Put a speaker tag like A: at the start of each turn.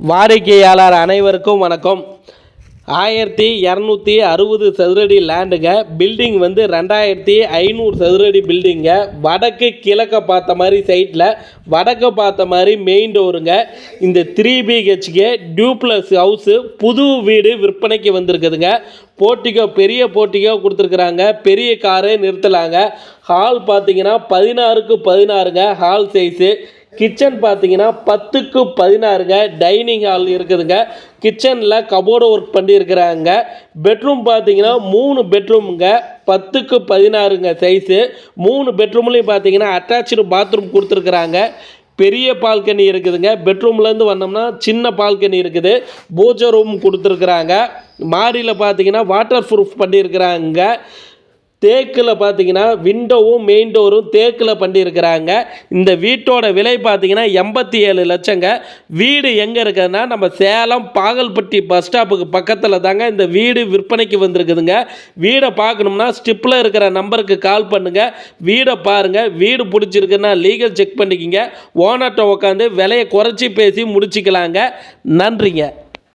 A: வாடிக்கையாளர் அனைவருக்கும் வணக்கம். 1260 சதுரடி லேண்டுங்க. பில்டிங் வந்து 2500 சதுரடி பில்டிங்க. வடக்கு கிழக்க பார்த்த மாதிரி சைட்டில் வடக்கு பார்த்த மாதிரி மெயின் டோருங்க. இந்த 3 BHK டியூப்ளஸ் ஹவுஸு புது வீடு விற்பனைக்கு வந்திருக்குதுங்க. போர்ட்டிகோ பெரிய போர்ட்டிகோ கொடுத்துருக்குறாங்க. பெரிய காரே நிறுத்தலாங்க. ஹால் பார்த்தீங்கன்னா 16க்கு 16ங்க ஹால் சைஸு. கிச்சன் பார்த்தீங்கன்னா 10க்கு 16ங்க டைனிங் ஹால் இருக்குதுங்க. கிச்சனில் கபோர்டு ஒர்க் பண்ணியிருக்கிறாங்க. பெட்ரூம் பார்த்தீங்கன்னா 3 பெட்ரூமுங்க. 10க்கு 16ங்க சைஸு. 3 பெட்ரூம்லேயும் பார்த்தீங்கன்னா அட்டாச்சு பாத்ரூம் கொடுத்துருக்குறாங்க. பெரிய பால்கனி இருக்குதுங்க. பெட்ரூம்லேருந்து வந்தோம்னா சின்ன பால்கனி இருக்குது. பூஜை ரூம் கொடுத்துருக்குறாங்க. மாடியில் பார்த்தீங்கன்னா வாட்டர் ப்ரூஃப் பண்ணியிருக்கிறாங்க. தேக்கில் பார்த்தீங்கன்னா விண்டோவும் மெயின் டோரும் தேக்கில் பண்ணியிருக்கிறாங்க. இந்த வீட்டோட விலை பார்த்தீங்கன்னா 87 லட்சங்க. வீடு எங்கே இருக்குதுன்னா நம்ம சேலம் பாகல்பட்டி பஸ் ஸ்டாப்புக்கு பக்கத்தில் தாங்க இந்த வீடு விற்பனைக்கு வந்திருக்குதுங்க. வீடை பார்க்கணும்னா ஸ்டிப்பில் இருக்கிற நம்பருக்கு கால் பண்ணுங்கள். வீடை பாருங்கள். வீடு பிடிச்சிருக்குன்னா லீகல் செக் பண்ணிக்கிங்க. ஓனர்கிட்ட உட்காந்து விலையை குறைச்சி பேசி முடிச்சிக்கலாங்க. நன்றிங்க.